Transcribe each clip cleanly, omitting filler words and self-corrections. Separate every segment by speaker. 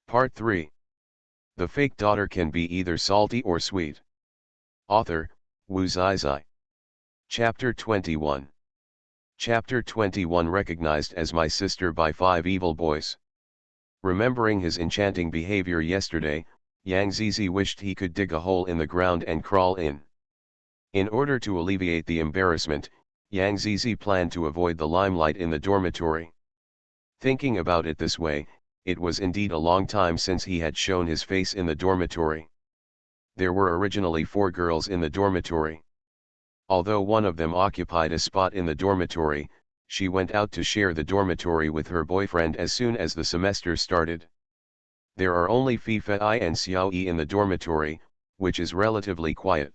Speaker 1: Part 3. The fake daughter can be either salty or sweet. Author, Wu Zizai. Chapter 21. Chapter 21 Recognized as my sister by 5 evil boys. Remembering his enchanting behavior yesterday, Yang Zizi wished he could dig a hole in the ground and crawl in. In order to alleviate the embarrassment, Yang Zizi planned to avoid the limelight in the dormitory. Thinking about it this way, it was indeed a long time since he had shown his face in the dormitory. There were originally 4 girls in the dormitory. Although one of them occupied a spot in the dormitory, she went out to share the dormitory with her boyfriend as soon as the semester started. There are only Fei and Xiaoyi in the dormitory, which is relatively quiet.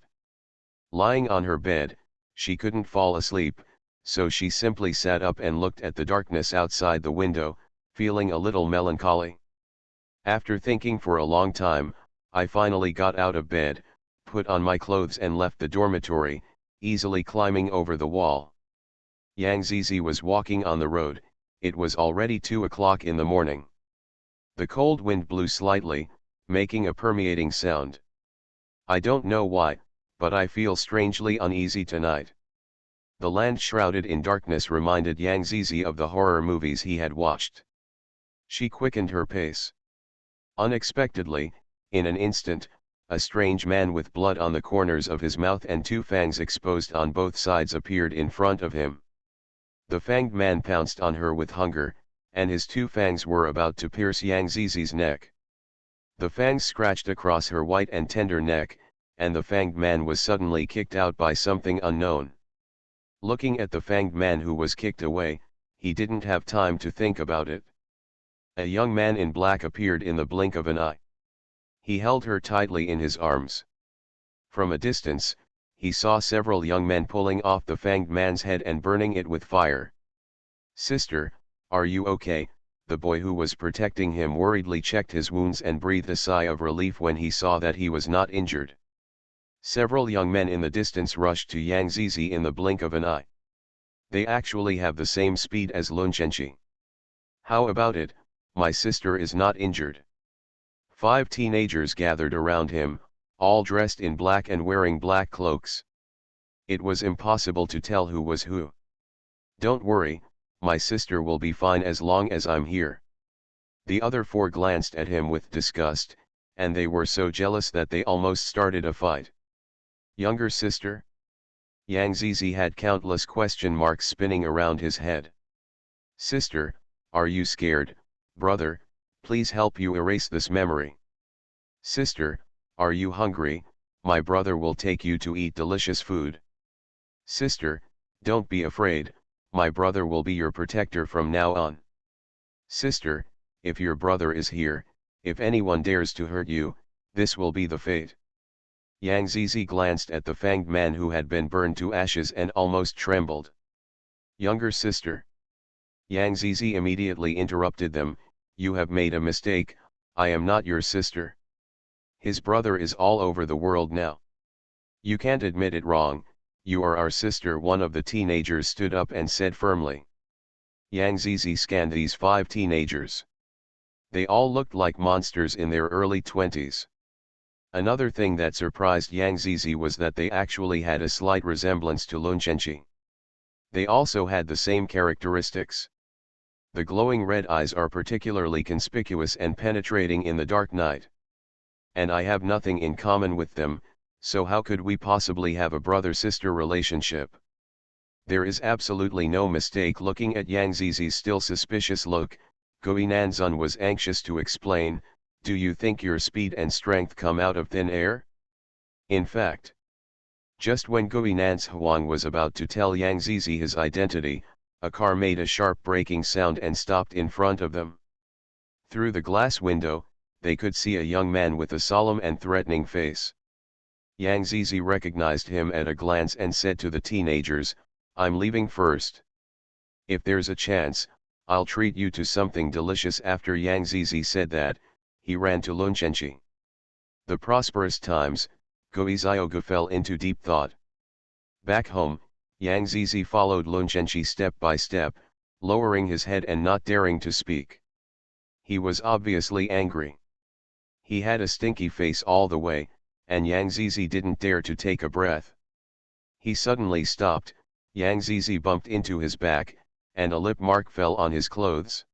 Speaker 1: Lying on her bed, she couldn't fall asleep, so she simply sat up and looked at the darkness outside the window, feeling a little melancholy. After thinking for a long time, I finally got out of bed, put on my clothes and left the dormitory, easily climbing over the wall. Yang Zizi was walking on the road. It was already 2 o'clock in the morning. The cold wind blew slightly, making a permeating sound. I don't know why, but I feel strangely uneasy tonight. The land shrouded in darkness reminded Yang Zizi of the horror movies he had watched. She quickened her pace. Unexpectedly, in an instant, a strange man with blood on the corners of his mouth and 2 fangs exposed on both sides appeared in front of him. The fanged man pounced on her with hunger, and his 2 fangs were about to pierce Yang Zizi's neck. The fangs scratched across her white and tender neck, and the fanged man was suddenly kicked out by something unknown. Looking at the fanged man who was kicked away, he didn't have time to think about it. A young man in black appeared in the blink of an eye. He held her tightly in his arms. From a distance, he saw several young men pulling off the fanged man's head and burning it with fire. "Sister, are you okay?" The boy who was protecting him worriedly checked his wounds and breathed a sigh of relief when he saw that he was not injured. Several young men in the distance rushed to Yang Zizi in the blink of an eye. They actually have the same speed as Lunzhenqi. "How about it, my sister is not injured?" 5 teenagers gathered around him, all dressed in black and wearing black cloaks. It was impossible to tell who was who. "Don't worry, my sister will be fine as long as I'm here." The other 4 glanced at him with disgust, and they were so jealous that they almost started a fight. Younger sister? Yang Zizi had countless question marks spinning around his head. "Sister, are you scared? Brother, please help you erase this memory." "Sister, are you hungry? My brother will take you to eat delicious food." "Sister, don't be afraid, my brother will be your protector from now on." "Sister, if your brother is here, if anyone dares to hurt you, this will be the fate." Yang Zizi glanced at the fanged man who had been burned to ashes and almost trembled. "Younger sister." Yang Zizi immediately interrupted them, "You have made a mistake, I am not your sister. His brother is all over the world now. You can't admit it wrong, you are our sister." One of the teenagers stood up and said firmly. Yang Zizi scanned these 5 teenagers. They all looked like monsters in their early 20s. Another thing that surprised Yang Zizi was that they actually had a slight resemblance to Lunzhenqi. They also had the same characteristics. The glowing red eyes are particularly conspicuous and penetrating in the dark night. And I have nothing in common with them, so how could we possibly have a brother-sister relationship? There is absolutely no mistake. Looking at Yang Zizi's still suspicious look, Gui Nanzun was anxious to explain, "Do you think your speed and strength come out of thin air?" In fact, just when Gui Nanzhuang was about to tell Yang Zizi his identity, a car made a sharp braking sound and stopped in front of them. Through the glass window, they could see a young man with a solemn and threatening face. Yang Zizi recognized him at a glance and said to the teenagers, "I'm leaving first. If there's a chance, I'll treat you to something delicious." After Yang Zizi said that, he ran to Lunzhenqi. The prosperous times, Gui Ziogu fell into deep thought. Back home, Yang Zizi followed Lunzhenqi step by step, lowering his head and not daring to speak. He was obviously angry. He had a stinky face all the way, and Yang Zizi didn't dare to take a breath. He suddenly stopped, Yang Zizi bumped into his back, and a lip mark fell on his clothes.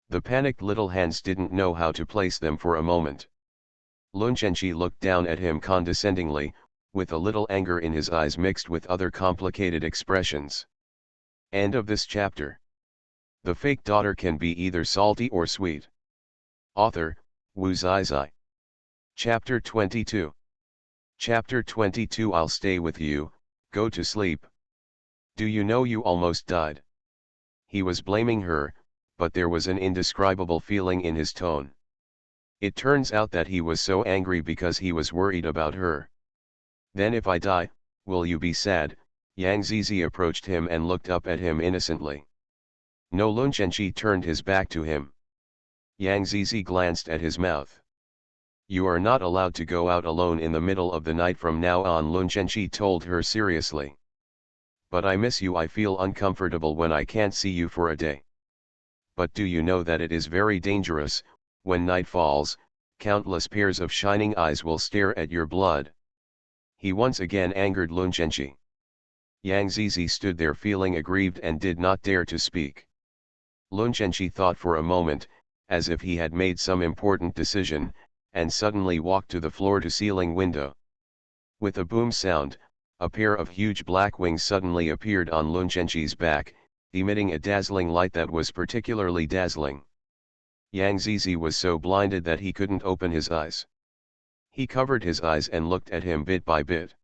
Speaker 1: The panicked little hands didn't know how to place them for a moment. Lun Zhenqi looked down at him condescendingly, with a little anger in his eyes mixed with other complicated expressions. End of this chapter. The fake daughter can be either salty or sweet. Author, Wu Zizai. Chapter 22. Chapter 22. I'll stay with you, go to sleep. Do you know you almost died? He was blaming her, but there was an indescribable feeling in his tone. It turns out that he was so angry because he was worried about her. Then if I die, will you be sad? Yang Zizi approached him and looked up at him innocently. No. Lun Zhenqi turned his back to him. Yang Zizi glanced at his mouth. You are not allowed to go out alone in the middle of the night from now on, Lun Zhenqi told her seriously. But I miss you. I feel uncomfortable when I can't see you for a day. But do you know that it is very dangerous? When night falls, countless pairs of shining eyes will stare at your blood. He once again angered Lun Zhenqi. Yang Zizi stood there feeling aggrieved and did not dare to speak. Lun Zhenqi thought for a moment, as if he had made some important decision, and suddenly walked to the floor-to-ceiling window. With a boom sound, a pair of huge black wings suddenly appeared on Lun Zhenqi's back, emitting a dazzling light that was particularly dazzling. Yang Zizi was so blinded that he couldn't open his eyes. He covered his eyes and looked at him bit by bit.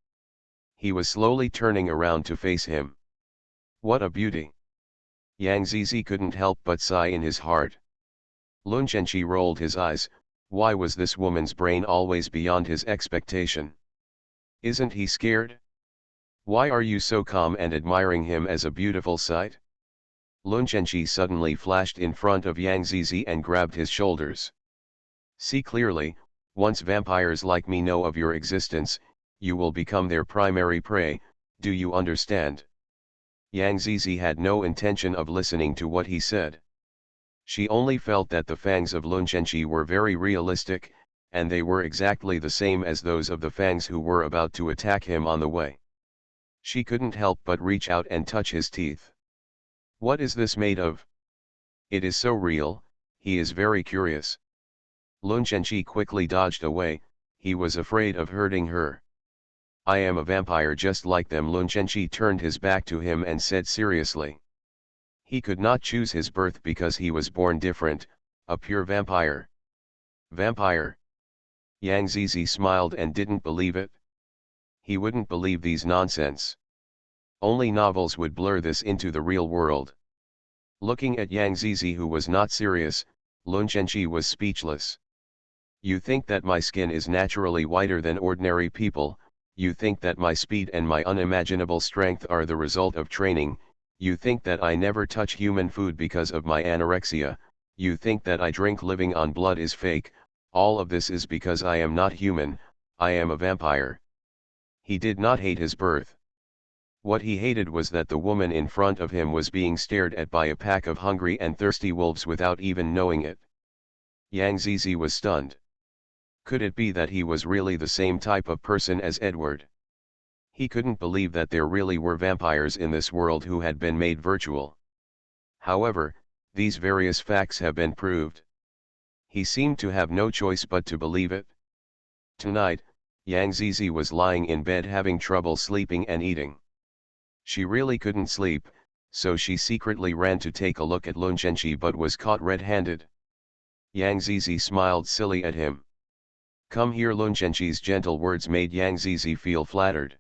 Speaker 1: He was slowly turning around to face him. What a beauty! Yang Zizi couldn't help but sigh in his heart. Lun Zhenqi rolled his eyes. Why was this woman's brain always beyond his expectation? Isn't he scared? Why are you so calm and admiring him as a beautiful sight? Lun Zhenqi suddenly flashed in front of Yang Zizi and grabbed his shoulders. See clearly, once vampires like me know of your existence, you will become their primary prey, do you understand? Yang Zizi had no intention of listening to what he said. She only felt that the fangs of Lun Zhenqi were very realistic, and they were exactly the same as those of the fangs who were about to attack him on the way. She couldn't help but reach out and touch his teeth. What is this made of? It is so real, he is very curious. Lun Zhenqi quickly dodged away, he was afraid of hurting her. I am a vampire just like them. Lun Zhenqi turned his back to him and said seriously. He could not choose his birth because he was born different, a pure vampire. Vampire? Yang Zizi smiled and didn't believe it. He wouldn't believe these nonsense. Only novels would blur this into the real world. Looking at Yang Zizi, who was not serious, Lun Zhenqi was speechless. You think that my skin is naturally whiter than ordinary people, you think that my speed and my unimaginable strength are the result of training, you think that I never touch human food because of my anorexia, you think that I drink living on blood is fake, all of this is because I am not human, I am a vampire. He did not hate his birth. What he hated was that the woman in front of him was being stared at by a pack of hungry and thirsty wolves without even knowing it. Yang Zizi was stunned. Could it be that he was really the same type of person as Edward? He couldn't believe that there really were vampires in this world who had been made virtual. However, these various facts have been proved. He seemed to have no choice but to believe it. Tonight, Yang Zizi was lying in bed having trouble sleeping and eating. She really couldn't sleep, so she secretly ran to take a look at Lun Zhenqi but was caught red-handed. Yang Zizi smiled silly at him. Come here. Lun Zhenqi's gentle words made Yang Zizi feel flattered.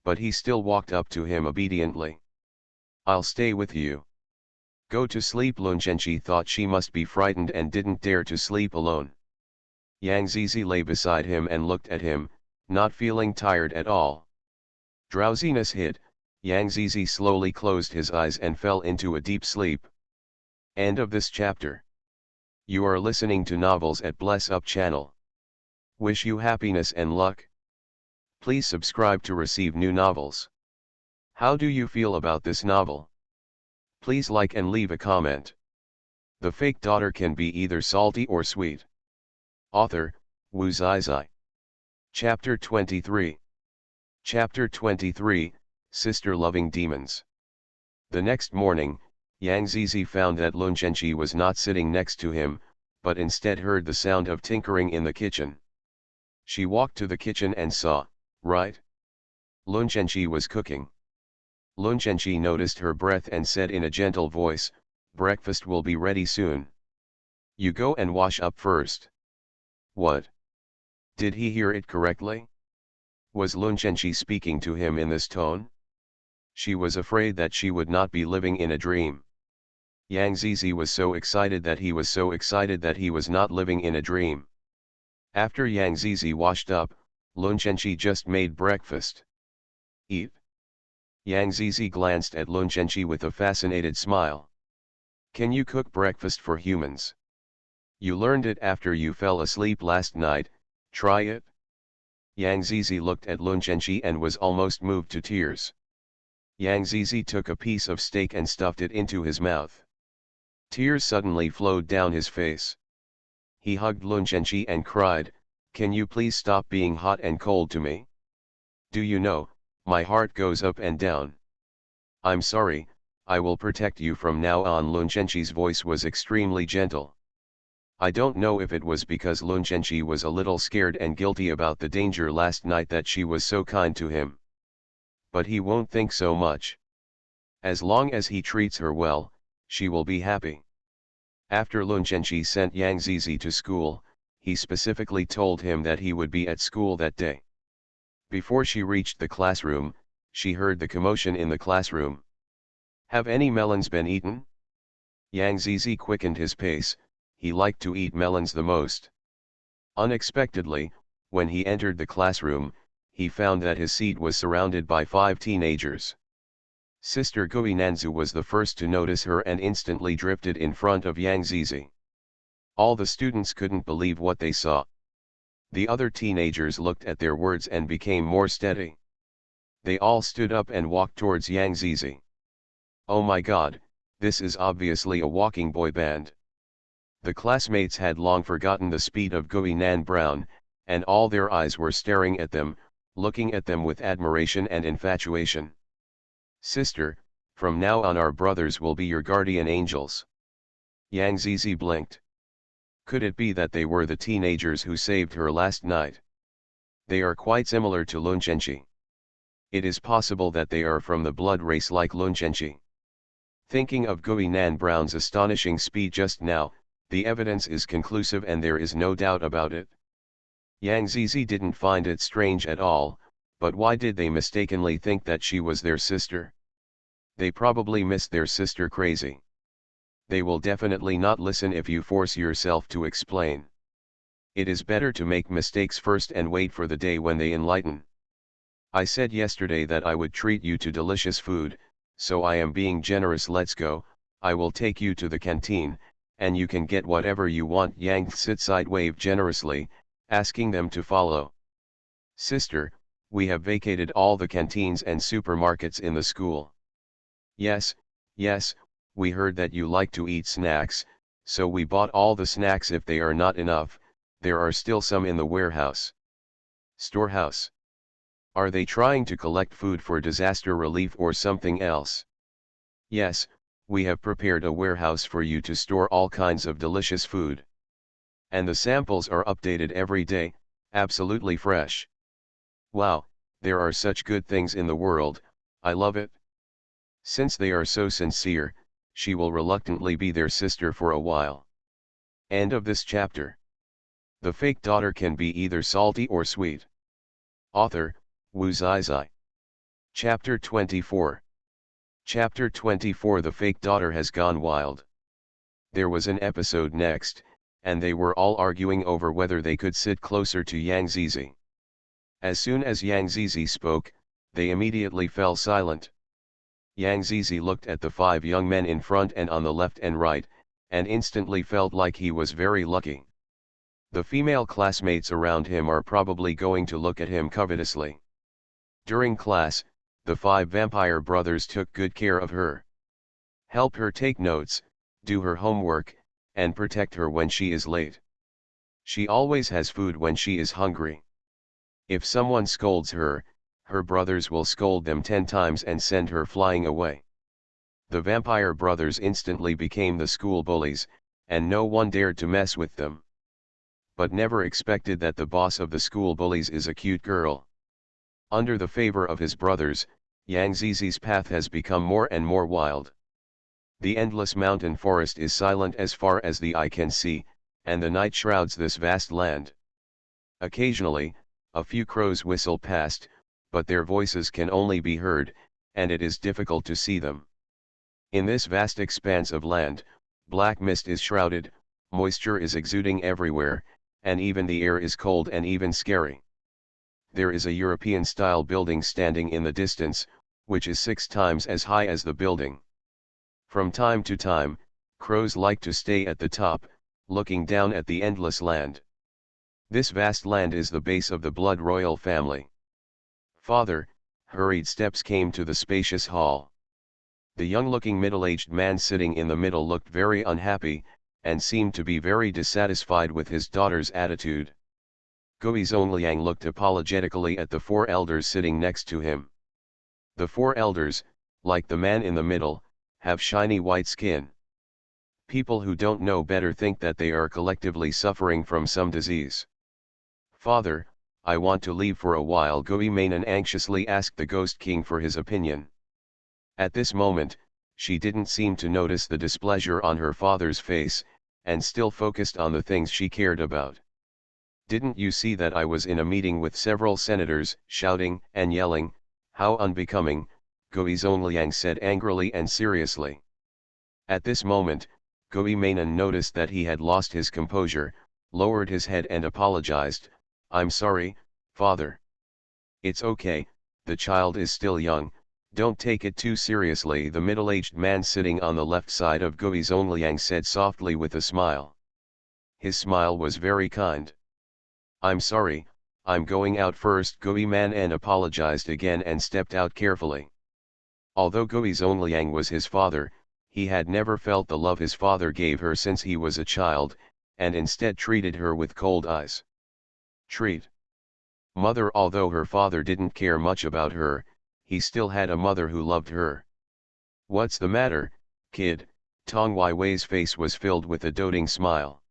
Speaker 1: But he still walked up to him obediently. I'll stay with you. Go to sleep. Lun Zhenqi thought she must be frightened and didn't dare to sleep alone. Yang Zizi lay beside him and looked at him, not feeling tired at all. Drowsiness hit. Yang Zizi slowly closed his eyes and fell into a deep sleep. End of this chapter. You are listening to Novels at Bless Up channel. Wish you happiness and luck. Please subscribe to receive new novels. How do you feel about this novel? Please like and leave a comment. The fake daughter can be either salty or sweet. Author, Wu Zizai. Chapter 23. Chapter 23, Sister-Loving Demons. The next morning, Yang Zizi found that Lun Zhenqi was not sitting next to him, but instead heard the sound of tinkering in the kitchen. She walked to the kitchen and saw, right? Lun Zhenqi was cooking. Lun Zhenqi noticed her breath and said in a gentle voice, "Breakfast will be ready soon. You go and wash up first." What? Did he hear it correctly? Was Lun Zhenqi speaking to him in this tone? She was afraid that she would not be living in a dream. Yang Zizi was so excited that he was so excited that he was not living in a dream. After Yang Zizi washed up, Lun Zhenqi just made breakfast. Eat. Yang Zizi glanced at Lun Zhenqi with a fascinated smile. Can you cook breakfast for humans? You learned it after you fell asleep last night, try it? Yang Zizi looked at Lun Zhenqi and was almost moved to tears. Yang Zizi took a piece of steak and stuffed it into his mouth. Tears suddenly flowed down his face. He hugged Lun Zhenqi and cried, "Can you please stop being hot and cold to me? Do you know, my heart goes up and down. I'm sorry, I will protect you from now on." Lun Zhenqi's voice was extremely gentle. I don't know if it was because Lun Zhenqi was a little scared and guilty about the danger last night that she was so kind to him. But he won't think so much. As long as he treats her well, she will be happy. After Lun Zhenqi sent Yang Zizi to school, he specifically told him that he would be at school that day. Before she reached the classroom, she heard the commotion in the classroom. Have any melons been eaten? Yang Zizi quickened his pace. He liked to eat melons the most. Unexpectedly, when he entered the classroom, he found that his seat was surrounded by 5 teenagers. Sister Gui Nanzu was the first to notice her and instantly drifted in front of Yang Zizi. All the students couldn't believe what they saw. The other teenagers looked at their words and became more steady. They all stood up and walked towards Yang Zizi. Oh my God, this is obviously a walking boy band. The classmates had long forgotten the speed of Gui Nan Brown, and all their eyes were staring at them, looking at them with admiration and infatuation. Sister, from now on our brothers will be your guardian angels. Yang Zizi blinked. Could it be that they were the teenagers who saved her last night? They are quite similar to Lun Zhenqi. It is possible that they are from the blood race like Lun Zhenqi. Thinking of Gui Nan Brown's astonishing speed just now, the evidence is conclusive and there is no doubt about it. Yang Zizi didn't find it strange at all, but why did they mistakenly think that she was their sister? They probably missed their sister crazy. They will definitely not listen if you force yourself to explain. It is better to make mistakes first and wait for the day when they enlighten. I said yesterday that I would treat you to delicious food, so I am being generous. Let's go, I will take you to the canteen, and you can get whatever you want. Yang Zizi waved generously, asking them to follow. Sister, we have vacated all the canteens and supermarkets in the school. Yes, yes, we heard that you like to eat snacks, so we bought all the snacks. If they are not enough, there are still some in the warehouse. Storehouse. Are they trying to collect food for disaster relief or something else? Yes, we have prepared a warehouse for you to store all kinds of delicious food. And the samples are updated every day, absolutely fresh. Wow, there are such good things in the world, I love it. Since they are so sincere, she will reluctantly be their sister for a while. End of this chapter. The fake daughter can be either salty or sweet. Author, Wu Zizai. Chapter 24. Chapter 24. The fake daughter has gone wild. There was an episode next, and they were all arguing over whether they could sit closer to Yang Zizi. As soon as Yang Zizi spoke, they immediately fell silent. Yang Zizi looked at the 5 young men in front and on the left and right, and instantly felt like he was very lucky. The female classmates around him are probably going to look at him covetously. During class, the 5 vampire brothers took good care of her. Help her take notes, do her homework, and protect her when she is late. She always has food when she is hungry. If someone scolds her, her brothers will scold them 10 times and send her flying away. The vampire brothers instantly became the school bullies, and no one dared to mess with them. But never expected that the boss of the school bullies is a cute girl. Under the favor of his brothers, Yang Zizi's path has become more and more wild. The endless mountain forest is silent as far as the eye can see, and the night shrouds this vast land. Occasionally, a few crows whistle past, but their voices can only be heard, and it is difficult to see them. In this vast expanse of land, black mist is shrouded, moisture is exuding everywhere, and even the air is cold and even scary. There is a European-style building standing in the distance, which is 6 times as high as the building. From time to time, crows like to stay at the top, looking down at the endless land. This vast land is the base of the blood royal family. Father, hurried steps came to the spacious hall. The young-looking middle-aged man sitting in the middle looked very unhappy, and seemed to be very dissatisfied with his daughter's attitude. Gui Zongliang looked apologetically at the 4 elders sitting next to him. The 4 elders, like the man in the middle, have shiny white skin. People who don't know better think that they are collectively suffering from some disease. Father, I want to leave for a while. Gui Mainan anxiously asked the Ghost King for his opinion. At this moment, she didn't seem to notice the displeasure on her father's face, and still focused on the things she cared about. Didn't you see that I was in a meeting with several senators, shouting and yelling? How unbecoming, Gui Zongliang said angrily and seriously. At this moment, Gui Mainan noticed that he had lost his composure, lowered his head and apologized. I'm sorry, father. It's okay, the child is still young, don't take it too seriously. The middle-aged man sitting on the left side of Gui Zongliang said softly with a smile. His smile was very kind. I'm sorry, I'm going out first. Gui Mainan apologized again and stepped out carefully. Although Gui Zongliang was his father, he had never felt the love his father gave her since he was a child, and instead treated her with cold eyes. Treat. Mother. Although her father didn't care much about her, he still had a mother who loved her. What's the matter, kid? Tong Weiwei's face was filled with a doting smile.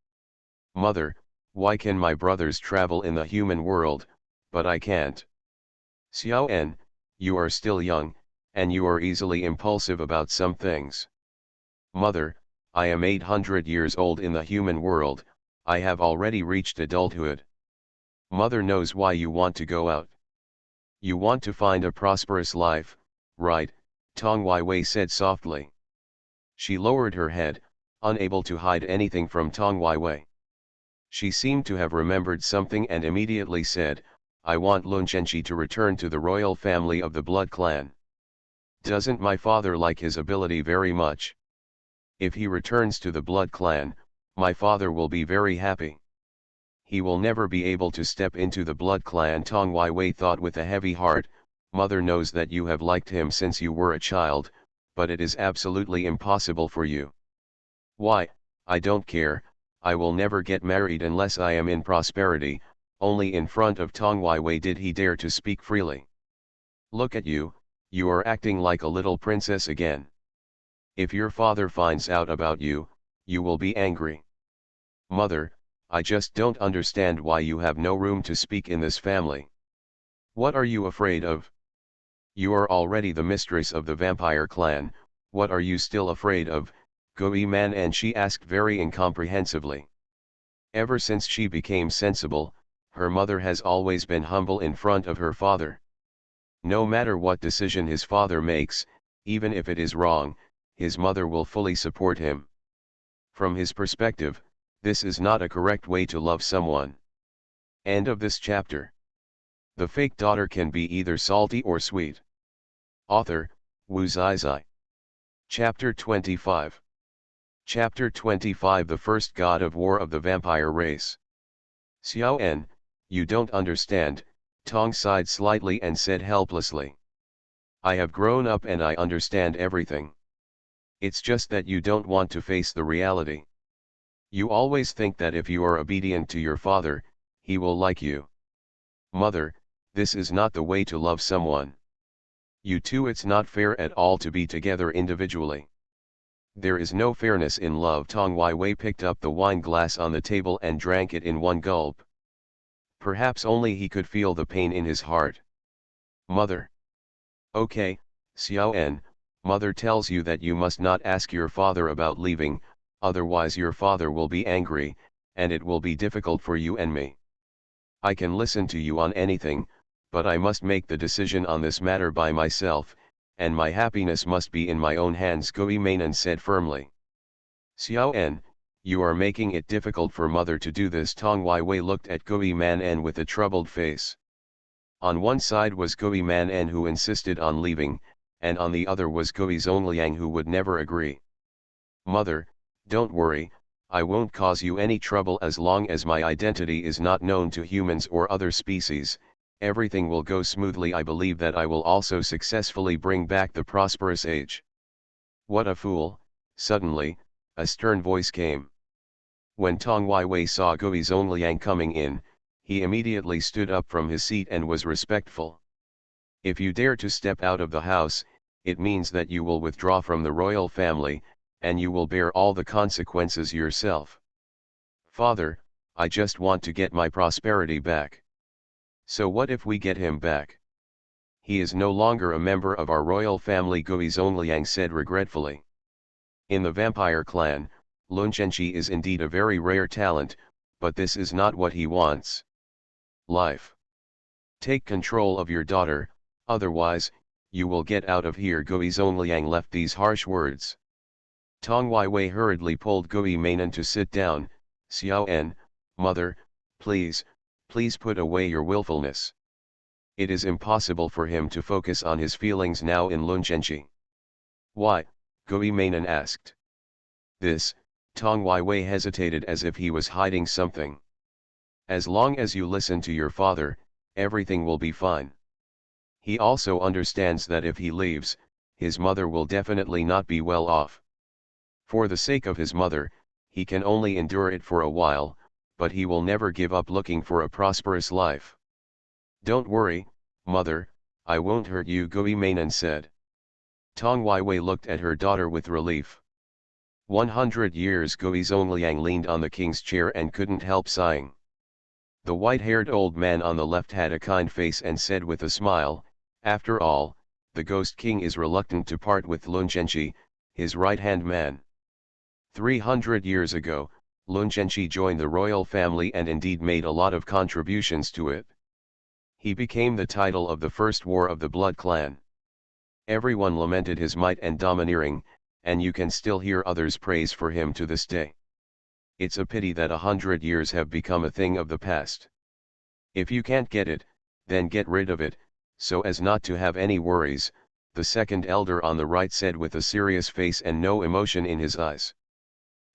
Speaker 1: Mother, why can my brothers travel in the human world, but I can't? Xiao En, you are still young, and you are easily impulsive about some things. Mother, I am 800 years old in the human world, I have already reached adulthood. Mother knows why you want to go out. You want to find a prosperous life, right? Tong Weiwei said softly. She lowered her head, unable to hide anything from Tong Weiwei. She seemed to have remembered something and immediately said, I want Lun Zhenji to return to the royal family of the Blood Clan. Doesn't my father like his ability very much? If he returns to the Blood Clan, my father will be very happy. He will never be able to step into the Blood Clan. Tong Weiwei thought with a heavy heart. Mother knows that you have liked him since you were a child, but it is absolutely impossible for you. Why, I don't care. I will never get married unless I am in prosperity. Only in front of Tong Weiwei did he dare to speak freely. Look at you, you are acting like a little princess again. If your father finds out about you, you will be angry. Mother, I just don't understand why you have no room to speak in this family. What are you afraid of? You are already the mistress of the vampire clan, what are you still afraid of? Gui Mainan, she asked very incomprehensively. Ever since she became sensible, her mother has always been humble in front of her father. No matter what decision his father makes, even if it is wrong, his mother will fully support him. From his perspective, this is not a correct way to love someone. End of this chapter. The fake daughter can be either salty or sweet. Author, Wu Zizai. Chapter 25. Chapter 25. The First God of War of the Vampire Race. Xiao En, you don't understand, Tong sighed slightly and said helplessly. I have grown up and I understand everything. It's just that you don't want to face the reality. You always think that if you are obedient to your father, he will like you. Mother, this is not the way to love someone. You two, it's not fair at all to be together individually. There is no fairness in love. Tong Wai Wei picked up the wine glass on the table and drank it in one gulp. Perhaps only he could feel the pain in his heart. Mother. Okay, Xiao En, mother tells you that you must not ask your father about leaving, otherwise your father will be angry, and it will be difficult for you and me. I can listen to you on anything, but I must make the decision on this matter by myself, and my happiness must be in my own hands, Gui Mainan said firmly. Xiao En, you are making it difficult for mother to do this. Tong Wai Wei looked at Gui Mainan with a troubled face. On one side was Gui Mainan who insisted on leaving, and on the other was Gui Zongliang who would never agree. Mother, don't worry, I won't cause you any trouble as long as my identity is not known to humans or other species. Everything will go smoothly. I believe that I will also successfully bring back the prosperous age. What a fool, suddenly, a stern voice came. When Tong Wai Wei saw Gui Zongliang coming in, he immediately stood up from his seat and was respectful. If you dare to step out of the house, it means that you will withdraw from the royal family, and you will bear all the consequences yourself. Father, I just want to get my prosperity back. So what if we get him back? He is no longer a member of our royal family, Gui Zongliang said regretfully. In the vampire clan, Lun Zhenqi is indeed a very rare talent, but this is not what he wants. Life. Take control of your daughter, otherwise, you will get out of here. Gui Zongliang left these harsh words. Tong Wai Wei hurriedly pulled Gui Mainan to sit down. Xiao En, mother, please put away your willfulness. It is impossible for him to focus on his feelings now in Lun Zhenqi. Why? Gui Mainan asked. This, Tong Wai Wei hesitated as if he was hiding something. As long as you listen to your father, everything will be fine. He also understands that if he leaves, his mother will definitely not be well off. For the sake of his mother, he can only endure it for a while, but he will never give up looking for a prosperous life. Don't worry, mother, I won't hurt you, Gui Mainan said. Tong Wai Wei looked at her daughter with relief. 100 years. Gui Zongliang leaned on the king's chair and couldn't help sighing. The white-haired old man on the left had a kind face and said with a smile, after all, the Ghost King is reluctant to part with Lun Zhenqi, his right-hand man. 300 years ago, Lun Zhenqi joined the royal family and indeed made a lot of contributions to it. He became the title of the First War of the Blood Clan. Everyone lamented his might and domineering, and you can still hear others praise for him to this day. It's a pity that 100 years have become a thing of the past. If you can't get it, then get rid of it, so as not to have any worries, the second elder on the right said with a serious face and no emotion in his eyes.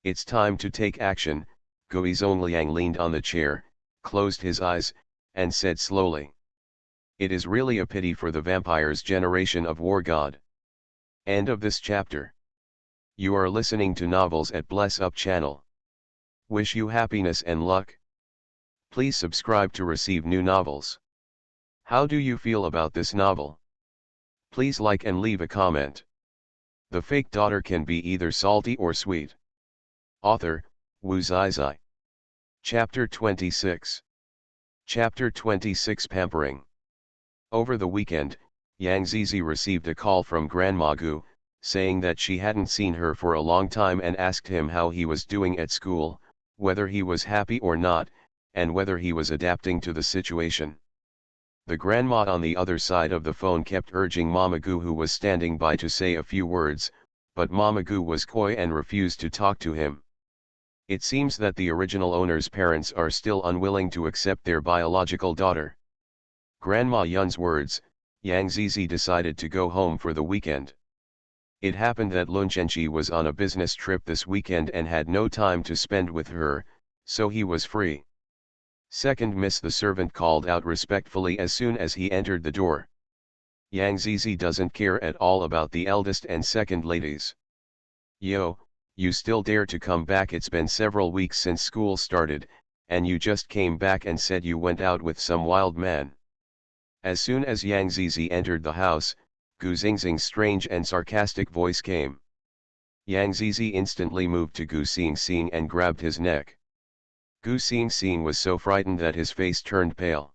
Speaker 1: It's time to take action. Gui Zongliang leaned on the chair, closed his eyes, and said slowly. It is really a pity for the vampire's generation of war god. End of this chapter. You are listening to novels at Bless Up channel. Wish you happiness and luck. Please subscribe to receive new novels. How do you feel about this novel? Please like and leave a comment. The fake daughter can be either salty or sweet. Author, Wu Zizai. Chapter 26. Chapter 26 Pampering. Over the weekend, Yang Zizi received a call from Grandma Gu, saying that she hadn't seen her for a long time and asked him how he was doing at school, whether he was happy or not, and whether he was adapting to the situation. The grandma on the other side of the phone kept urging Mama Gu, who was standing by, to say a few words, but Mama Gu was coy and refused to talk to him. It seems that the original owner's parents are still unwilling to accept their biological daughter. Grandma Yun's words, Yang Zizi decided to go home for the weekend. It happened that Lun Zhenqi was on a business trip this weekend and had no time to spend with her, so he was free. Second Miss, the servant called out respectfully as soon as he entered the door. Yang Zizi doesn't care at all about the eldest and second ladies. Yo, You still dare to come back? It's been several weeks since school started, and you just came back and said you went out with some wild man. As soon as Yang Zizi entered the house, Gu Xingxing's strange and sarcastic voice came. Yang Zizi instantly moved to Gu Xingxing and grabbed his neck. Gu Xingxing was so frightened that his face turned pale.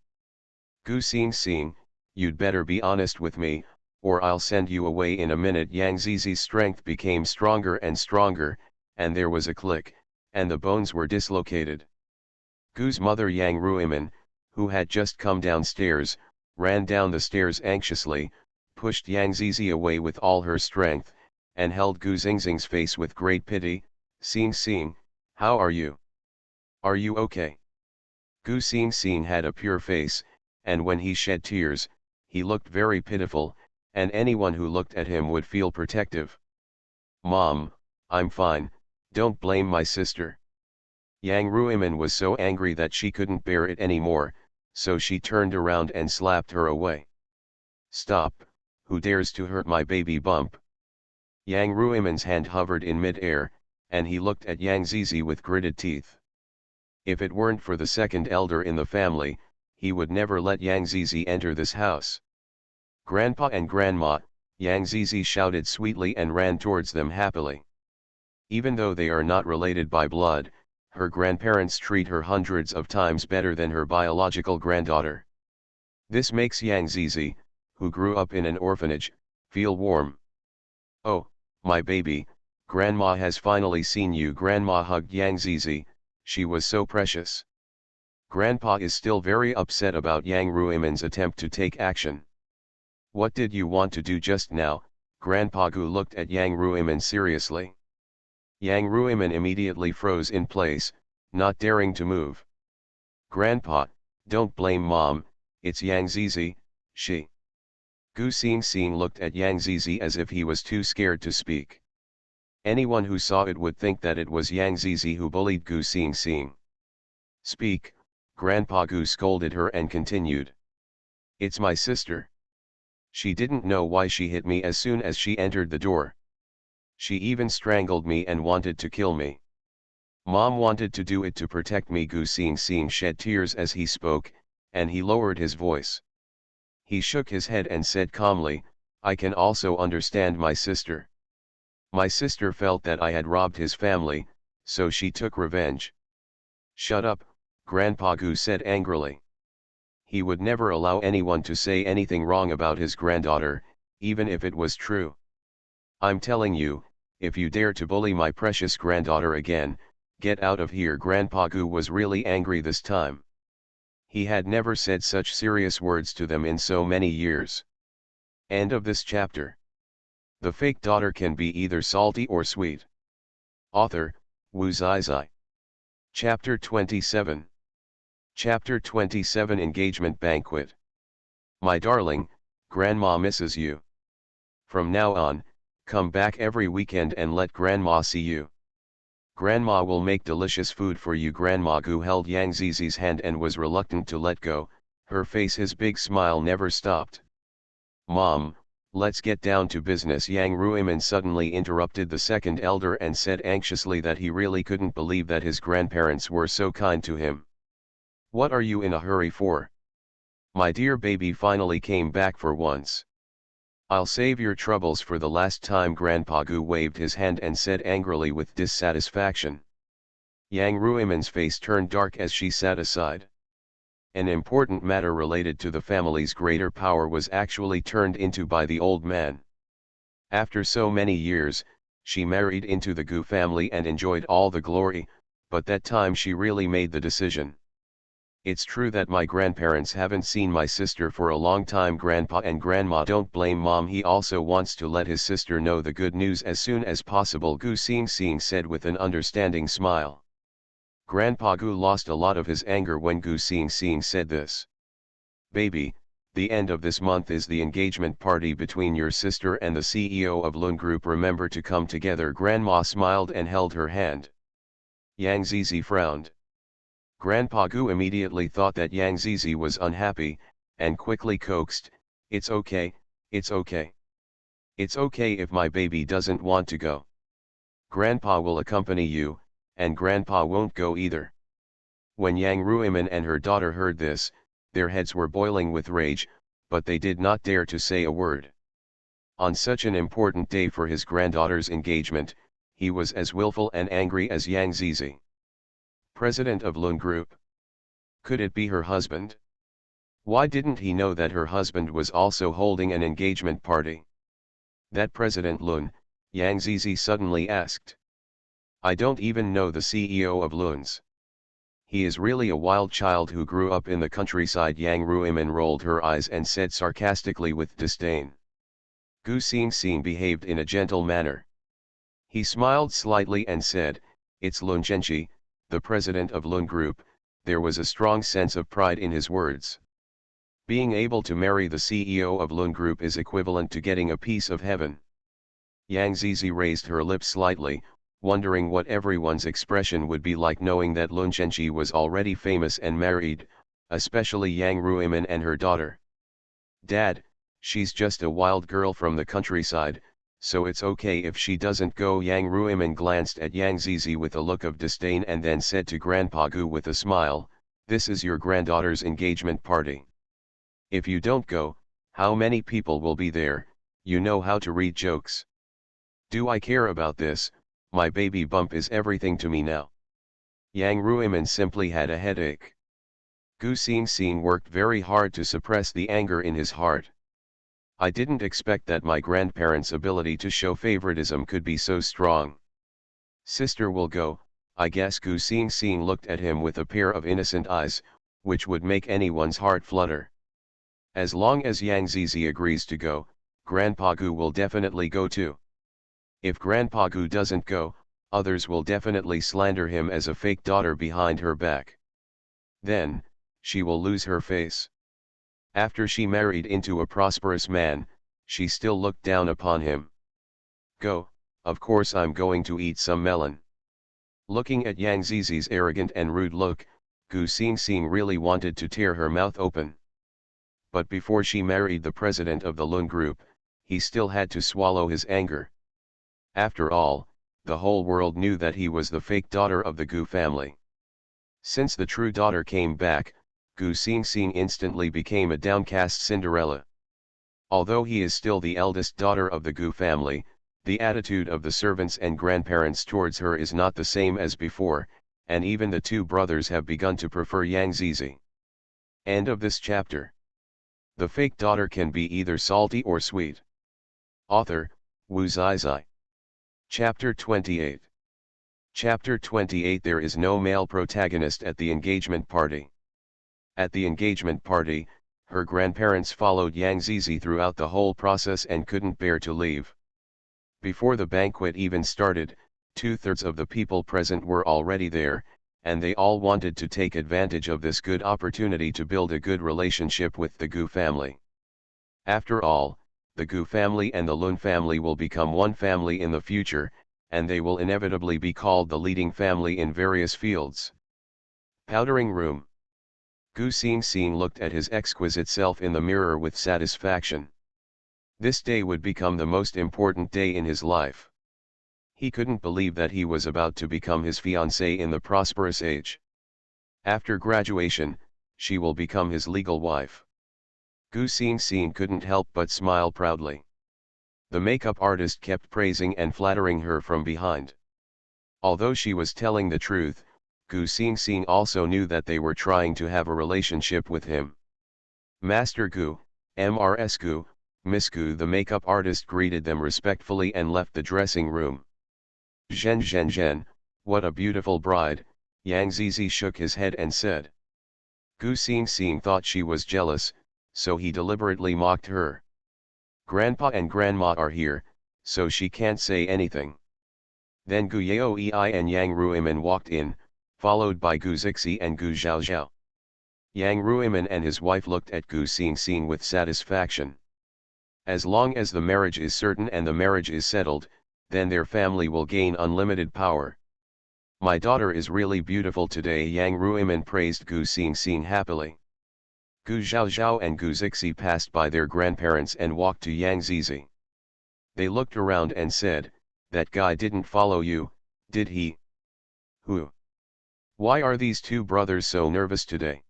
Speaker 1: Gu Xingxing, you'd better be honest with me, or I'll send you away in a minute. Yang Zizi's strength became stronger and stronger, and there was a click, and the bones were dislocated. Gu's mother Yang Ruimin, who had just come downstairs, ran down the stairs anxiously, pushed Yang Zizi away with all her strength, and held Gu Xingxing's face with great pity. Xingxing, how are you? Are you okay? Gu Xingxing had a pure face, and when he shed tears, he looked very pitiful, and anyone who looked at him would feel protective. Mom, I'm fine, don't blame my sister. Yang Ruimin was so angry that she couldn't bear it anymore, so she turned around and slapped her away. Stop, who dares to hurt my baby bump? Yang Ruimin's hand hovered in mid-air, and he looked at Yang Zizi with gritted teeth. If it weren't for the second elder in the family, he would never let Yang Zizi enter this house. Grandpa and Grandma, Yang Zizi shouted sweetly and ran towards them happily. Even though they are not related by blood, her grandparents treat her hundreds of times better than her biological granddaughter. This makes Yang Zizi, who grew up in an orphanage, feel warm. Oh, my baby, Grandma has finally seen you. Grandma hugged Yang Zizi, she was so precious. Grandpa is still very upset about Yang Ruimin's attempt to take action. What did you want to do just now? Grandpa Gu looked at Yang Ruimin seriously. Yang Ruimin immediately froze in place, not daring to move. Grandpa, don't blame Mom, it's Yang Zizi, she. Gu Xingxing looked at Yang Zizi as if he was too scared to speak. Anyone who saw it would think that it was Yang Zizi who bullied Gu Xingxing. Speak, Grandpa Gu scolded her and continued. It's my sister. She didn't know why she hit me as soon as she entered the door. She even strangled me and wanted to kill me. Mom wanted to do it to protect me. Gu Xingxing shed tears as he spoke, and he lowered his voice. He shook his head and said calmly, I can also understand my sister. My sister felt that I had robbed his family, so she took revenge. Shut up, Grandpa Gu said angrily. He would never allow anyone to say anything wrong about his granddaughter, even if it was true. I'm telling you, if you dare to bully my precious granddaughter again, get out of here. Grandpa Gu was really angry this time. He had never said such serious words to them in so many years. End of this chapter. The fake daughter can be either salty or sweet. Author, Wu Zizai. Chapter 27. Chapter 27 Engagement Banquet. My darling, Grandma misses you. From now on, come back every weekend and let Grandma see you. Grandma will make delicious food for you. Grandma Gu held Yang Zizi's hand and was reluctant to let go, her face his big smile never stopped. Mom, let's get down to business. Yang Ruimin suddenly interrupted the second elder and said anxiously that he really couldn't believe that his grandparents were so kind to him. What are you in a hurry for? My dear baby finally came back for once. I'll save your troubles for the last time. Grandpa Gu waved his hand and said angrily with dissatisfaction. Yang Ruimin's face turned dark as she sat aside. An important matter related to the family's greater power was actually turned into by the old man. After so many years, she married into the Gu family and enjoyed all the glory, but that time she really made the decision. It's true that my grandparents haven't seen my sister for a long time. Grandpa and Grandma don't blame Mom. He also wants to let his sister know the good news as soon as possible, Gu Xingxing said with an understanding smile. Grandpa Gu lost a lot of his anger when Gu Xingxing said this. Baby, the end of this month is the engagement party between your sister and the CEO of Lun Group. Remember to come together. Grandma smiled and held her hand. Yang Zizi frowned. Grandpa Gu immediately thought that Yang Zizi was unhappy, and quickly coaxed, It's okay, it's okay. It's okay if my baby doesn't want to go. Grandpa will accompany you, and Grandpa won't go either. When Yang Ruimin and her daughter heard this, their heads were boiling with rage, but they did not dare to say a word. On such an important day for his granddaughter's engagement, he was as willful and angry as Yang Zizi. President of Lun Group. Could it be her husband? Why didn't he know that her husband was also holding an engagement party? That President Lun, Yang Zizi suddenly asked. I don't even know the CEO of Lun's. He is really a wild child who grew up in the countryside. Yang Ruimin rolled her eyes and said sarcastically with disdain. Gu Xingxing behaved in a gentle manner. He smiled slightly and said, it's Lun Zhenqi, the president of Lun Group. There was a strong sense of pride in his words. Being able to marry the CEO of Lun Group is equivalent to getting a piece of heaven. Yang Zizi raised her lips slightly, wondering what everyone's expression would be like knowing that Lun Zhenqi was already famous and married, especially Yang Ruimin and her daughter. Dad, she's just a wild girl from the countryside, so it's okay if she doesn't go. Yang Ruimin glanced at Yang Zizi with a look of disdain and then said to Grandpa Gu with a smile, this is your granddaughter's engagement party. If you don't go, how many people will be there? You know how to read jokes. Do I care about this? My baby bump is everything to me now. Yang Ruimin simply had a headache. Gu Xingxing worked very hard to suppress the anger in his heart. I didn't expect that my grandparents' ability to show favoritism could be so strong. Sister will go, I guess. Gu Xingxing looked at him with a pair of innocent eyes, which would make anyone's heart flutter. As long as Yang Zizi agrees to go, Grandpa Gu will definitely go too. If Grandpa Gu doesn't go, others will definitely slander him as a fake daughter behind her back. Then, she will lose her face. After she married into a prosperous man, she still looked down upon him. Go, of course I'm going to eat some melon. Looking at Yang Zizi's arrogant and rude look, Gu Xingxing really wanted to tear her mouth open. But before she married the president of the Lun Group, he still had to swallow his anger. After all, the whole world knew that he was the fake daughter of the Gu family. Since the true daughter came back, Gu Xingxing instantly became a downcast Cinderella. Although he is still the eldest daughter of the Gu family, the attitude of the servants and grandparents towards her is not the same as before, and even the two brothers have begun to prefer Yang Zizi. End of this chapter. The fake daughter can be either salty or sweet. Author, Wu Zizai. Chapter 28. Chapter 28. There is no male protagonist at the engagement party. At the engagement party, her grandparents followed Yang Zizi throughout the whole process and couldn't bear to leave. Before the banquet even started, 2/3 of the people present were already there, and they all wanted to take advantage of this good opportunity to build a good relationship with the Gu family. After all, the Gu family and the Lun family will become one family in the future, and they will inevitably be called the leading family in various fields. Powdering room. Gu Xingxing looked at his exquisite self in the mirror with satisfaction. This day would become the most important day in his life. He couldn't believe that he was about to become his fiancée in the prosperous age. After graduation, she will become his legal wife. Gu Xingxing couldn't help but smile proudly. The makeup artist kept praising and flattering her from behind. Although she was telling the truth, Gu Xingxing also knew that they were trying to have a relationship with him. Master Gu, Mrs. Gu, Miss Gu. The makeup artist greeted them respectfully and left the dressing room. Zhen, what a beautiful bride, Yang Zizi shook his head and said. Gu Xingxing thought she was jealous, so he deliberately mocked her. Grandpa and Grandma are here, so she can't say anything. Then Gu Yaoei and Yang Ruimin walked in, followed by Gu Zixi and Gu Zhaozhao. Yang Ruimin and his wife looked at Gu Xingxing with satisfaction. As long as the marriage is certain and the marriage is settled, then their family will gain unlimited power. My daughter is really beautiful today. Yang Ruimin praised Gu Xingxing happily. Gu Zhaozhao and Gu Zixi passed by their grandparents and walked to Yang Zizi. They looked around and said, that guy didn't follow you, did he? Who? Why are these two brothers so nervous today?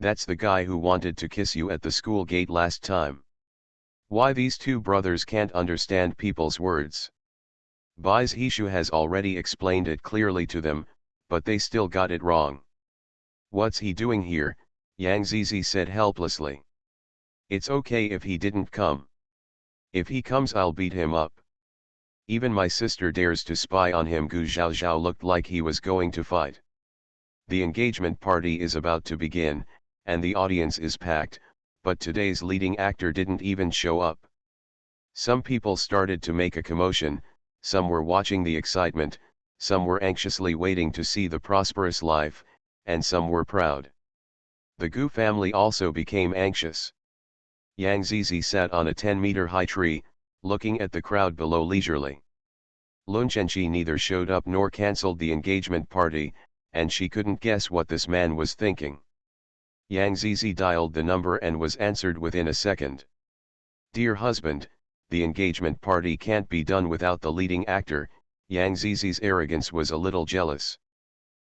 Speaker 1: That's the guy who wanted to kiss you at the school gate last time. Why these two brothers can't understand people's words? Bai's Hishu has already explained it clearly to them, but they still got it wrong. What's he doing here? Yang Zizi said helplessly. It's okay if he didn't come. If he comes I'll beat him up. Even my sister dares to spy on him. Gu Zhaozhao looked like he was going to fight. The engagement party is about to begin, and the audience is packed, but today's leading actor didn't even show up. Some people started to make a commotion, some were watching the excitement, some were anxiously waiting to see the prosperous life, and some were proud. The Gu family also became anxious. Yang Zizi sat on a 10-meter high tree, looking at the crowd below leisurely. Lun Zhenqi neither showed up nor cancelled the engagement party, and she couldn't guess what this man was thinking. Yang Zizi dialed the number and was answered within a second. Dear husband, the engagement party can't be done without the leading actor. Yang Zizi's arrogance was a little jealous.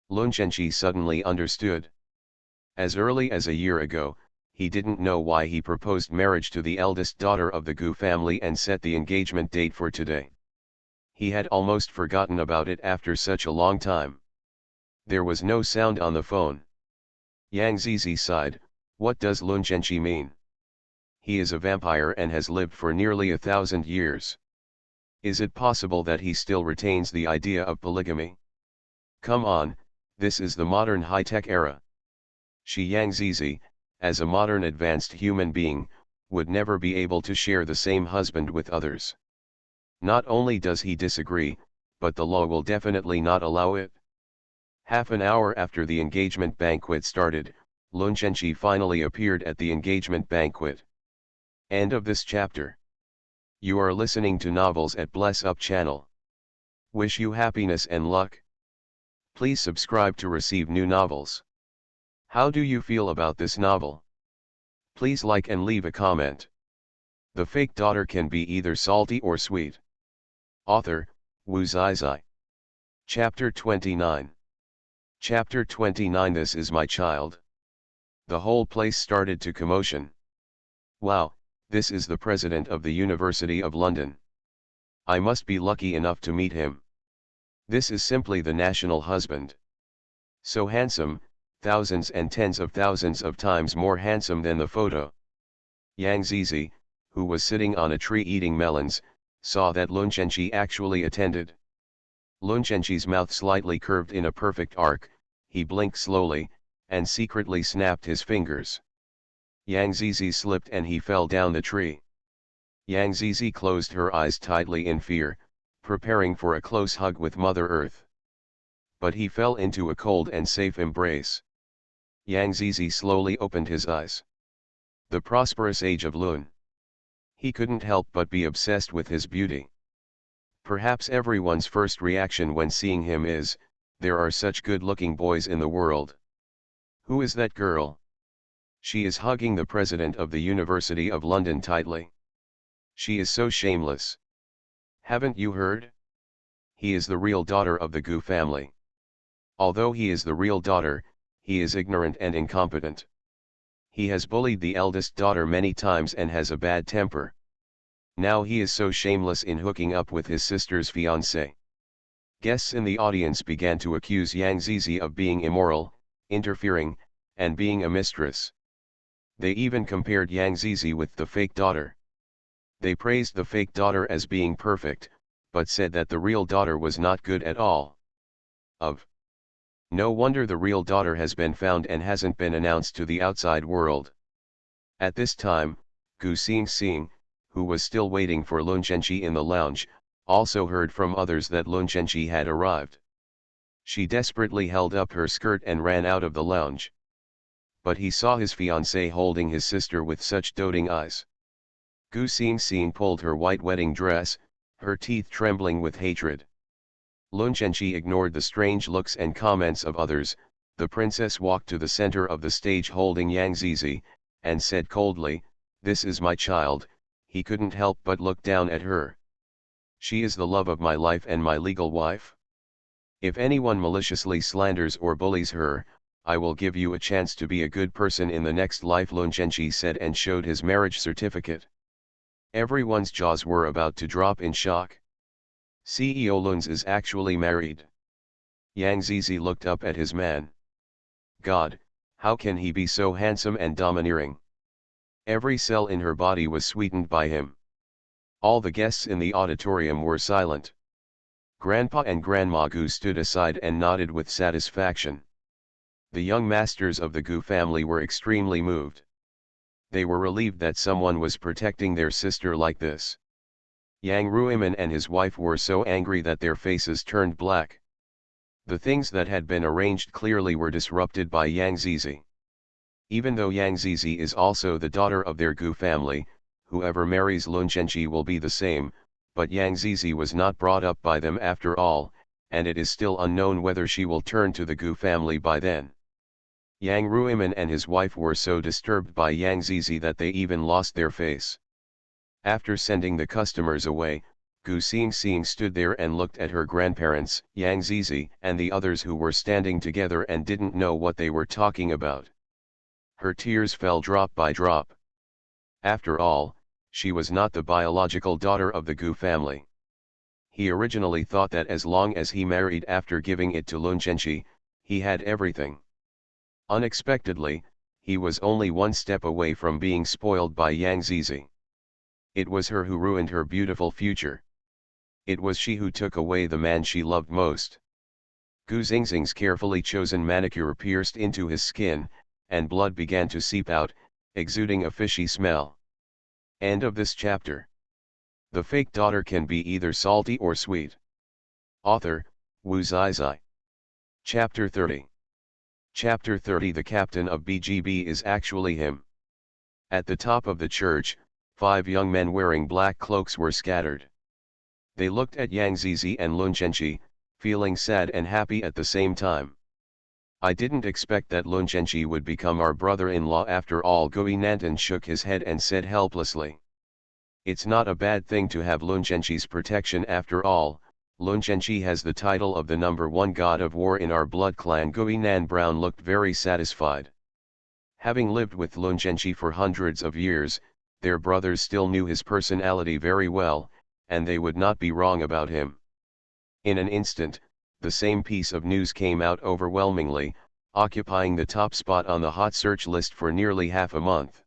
Speaker 1: Lun Zhenqi suddenly understood. As early as a year ago, he didn't know why he proposed marriage to the eldest daughter of the Gu family and set the engagement date for today. He had almost forgotten about it after such a long time. There was no sound on the phone. Yang Zizi sighed. What does Lun Zhenqi mean? He is a vampire and has lived for nearly 1,000 years. Is it possible that he still retains the idea of polygamy? Come on, this is the modern high-tech era. She Yang Zizi, as a modern advanced human being, would never be able to share the same husband with others. Not only does he disagree, but the law will definitely not allow it. Half an hour after the engagement banquet started, Lun Zhenqi finally appeared at the engagement banquet. End of this chapter. You are listening to Novels at Bless Up channel. Wish you happiness and luck. Please subscribe to receive new novels. How do you feel about this novel? Please like and leave a comment. The fake daughter can be either salty or sweet. Author, Wu Zizai. Chapter 29. Chapter 29. This is my child. The whole place started to commotion. Wow, this is the president of the University of London. I must be lucky enough to meet him. This is simply the national husband. So handsome, thousands and tens of thousands of times more handsome than the photo. Yang Zizi, who was sitting on a tree eating melons, saw that Lun Zhenqi actually attended. Lun Zhenqi's mouth slightly curved in a perfect arc, he blinked slowly, and secretly snapped his fingers. Yang Zizi slipped and he fell down the tree. Yang Zizi closed her eyes tightly in fear, preparing for a close hug with Mother Earth. But he fell into a cold and safe embrace. Yang Zizi slowly opened his eyes. The prosperous age of Lun. He couldn't help but be obsessed with his beauty. Perhaps everyone's first reaction when seeing him is, there are such good-looking boys in the world. Who is that girl? She is hugging the president of the University of London tightly. She is so shameless. Haven't you heard? He is the real daughter of the Gu family. Although he is the real daughter, he is ignorant and incompetent. He has bullied the eldest daughter many times and has a bad temper. Now he is so shameless in hooking up with his sister's fiancé. Guests in the audience began to accuse Yang Zizi of being immoral, interfering, and being a mistress. They even compared Yang Zizi with the fake daughter. They praised the fake daughter as being perfect, but said that the real daughter was not good at all. No wonder the real daughter has been found and hasn't been announced to the outside world. At this time, Gu Xing, who was still waiting for Lun Zhenqi in the lounge, also heard from others that Lun Zhenqi had arrived. She desperately held up her skirt and ran out of the lounge. But he saw his fiancée holding his sister with such doting eyes. Gu Xing pulled her white wedding dress, her teeth trembling with hatred. Lun Zhenqi ignored the strange looks and comments of others. The princess walked to the center of the stage holding Yang Zizi, and said coldly, "This is my child." He couldn't help but look down at her. She is the love of my life and my legal wife. If anyone maliciously slanders or bullies her, I will give you a chance to be a good person in the next life, Lun Zhenji said and showed his marriage certificate. Everyone's jaws were about to drop in shock. CEO Lun's is actually married. Yang Zizi looked up at his man. God, how can he be so handsome and domineering? Every cell in her body was sweetened by him. All the guests in the auditorium were silent. Grandpa and Grandma Gu stood aside and nodded with satisfaction. The young masters of the Gu family were extremely moved. They were relieved that someone was protecting their sister like this. Yang Ruiman and his wife were so angry that their faces turned black. The things that had been arranged clearly were disrupted by Yang Zizi. Even though Yang Zizi is also the daughter of their Gu family, whoever marries Lun Zhenji will be the same, but Yang Zizi was not brought up by them after all, and it is still unknown whether she will turn to the Gu family by then. Yang Ruiman and his wife were so disturbed by Yang Zizi that they even lost their face. After sending the customers away, Gu Xing stood there and looked at her grandparents, Yang Zizi, and the others who were standing together and didn't know what they were talking about. Her tears fell drop by drop. After all, she was not the biological daughter of the Gu family. He originally thought that as long as he married after giving it to Lun Zhenji, he had everything. Unexpectedly, he was only one step away from being spoiled by Yang Zizi. It was her who ruined her beautiful future. It was she who took away the man she loved most. Gu Xing's carefully chosen manicure pierced into his skin, and blood began to seep out, exuding a fishy smell. End of this chapter. The fake daughter can be either salty or sweet. Author, Wu Zizai. Chapter 30. Chapter 30. The captain of BGB is actually him. At the top of the church, 5 young men wearing black cloaks were scattered. They looked at Yang Zizi and Lun Zhenji, feeling sad and happy at the same time. I didn't expect that Lun Zhenji would become our brother-in-law after all. Gui Nantan shook his head and said helplessly. It's not a bad thing to have Lun Zhenji's protection after all. Lun Zhenji has the title of the #1 god of war in our blood clan. Gui Nan Brown looked very satisfied. Having lived with Lun Zhenji for hundreds of years, their brothers still knew his personality very well, and they would not be wrong about him. In an instant, the same piece of news came out overwhelmingly, occupying the top spot on the hot search list for nearly half a month.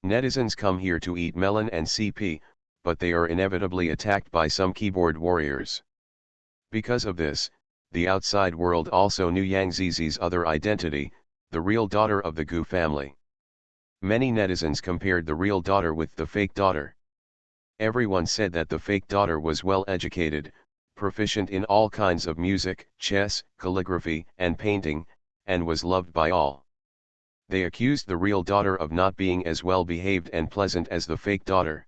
Speaker 1: Netizens come here to eat melon and CP, but they are inevitably attacked by some keyboard warriors. Because of this, the outside world also knew Yang Zizi's other identity, the real daughter of the Gu family. Many netizens compared the real daughter with the fake daughter. Everyone said that the fake daughter was well educated, proficient in all kinds of music, chess, calligraphy, and painting, and was loved by all. They accused the real daughter of not being as well behaved and pleasant as the fake daughter.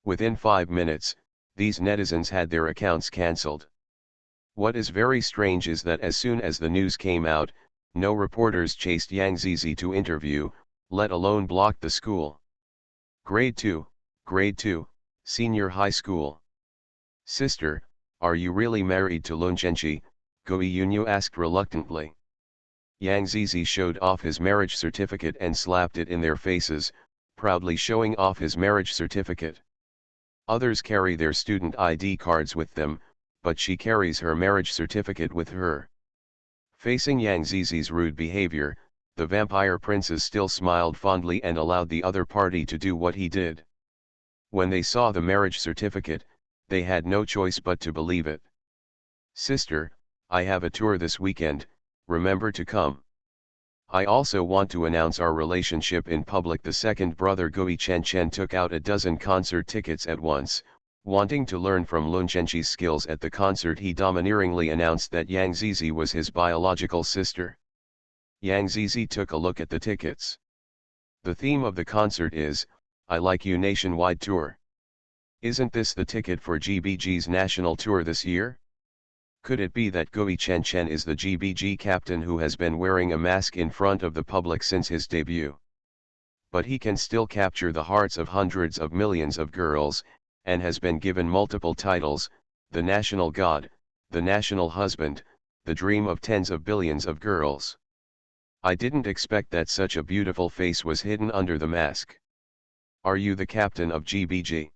Speaker 1: Within 5 minutes, these netizens had their accounts cancelled. What is very strange is that as soon as the news came out, no reporters chased Yang Zizi to interview, let alone blocked the school. Grade 2, senior high school. Sister, are you really married to Lun Zhenji? Gui Yunyu asked reluctantly. Yang Zizi showed off his marriage certificate and slapped it in their faces, proudly showing off his marriage certificate. Others carry their student ID cards with them, but she carries her marriage certificate with her. Facing Yang Zizi's rude behavior, the vampire princes still smiled fondly and allowed the other party to do what he did. When they saw the marriage certificate, they had no choice but to believe it. Sister, I have a tour this weekend, remember to come. I also want to announce our relationship in public. The second brother Gui Chen took out a dozen concert tickets at once, wanting to learn from Lun Zhenji's skills at the concert. He domineeringly announced that Yang Zizi was his biological sister. Yang Zizi took a look at the tickets. The theme of the concert is, I Like You Nationwide Tour. Isn't this the ticket for GBG's national tour this year? Could it be that Gui Chen is the GBG captain who has been wearing a mask in front of the public since his debut? But he can still capture the hearts of hundreds of millions of girls, and has been given multiple titles: the national god, the national husband, the dream of tens of billions of girls. I didn't expect that such a beautiful face was hidden under the mask. Are you the captain of GBG?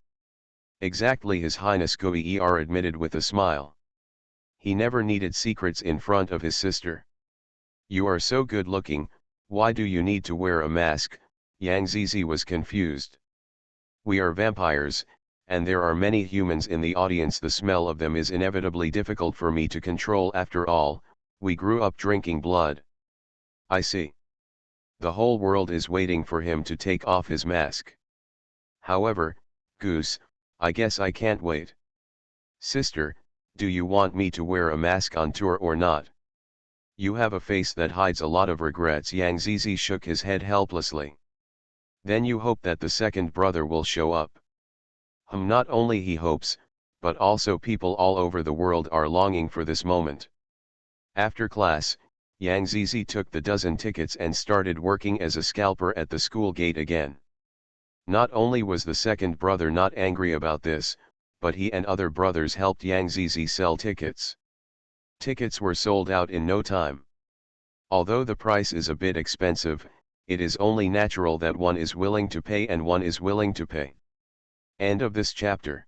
Speaker 1: Exactly, His Highness Goer admitted with a smile. He never needed secrets in front of his sister. You are so good looking, why do you need to wear a mask? Yang Zizi was confused. We are vampires, and there are many humans in the audience. The smell of them is inevitably difficult for me to control. After all, we grew up drinking blood. I see. The whole world is waiting for him to take off his mask. However, Goose, I guess I can't wait. Sister, do you want me to wear a mask on tour or not? You have a face that hides a lot of regrets. Yang Zizi shook his head helplessly. Then you hope that the second brother will show up. Not only he hopes, but also people all over the world are longing for this moment. After class, Yang Zizi took the dozen tickets and started working as a scalper at the school gate again. Not only was the second brother not angry about this, but he and other brothers helped Yang Zizi sell tickets. Tickets were sold out in no time. Although the price is a bit expensive, it is only natural that one is willing to pay and one is willing to pay. End of this chapter.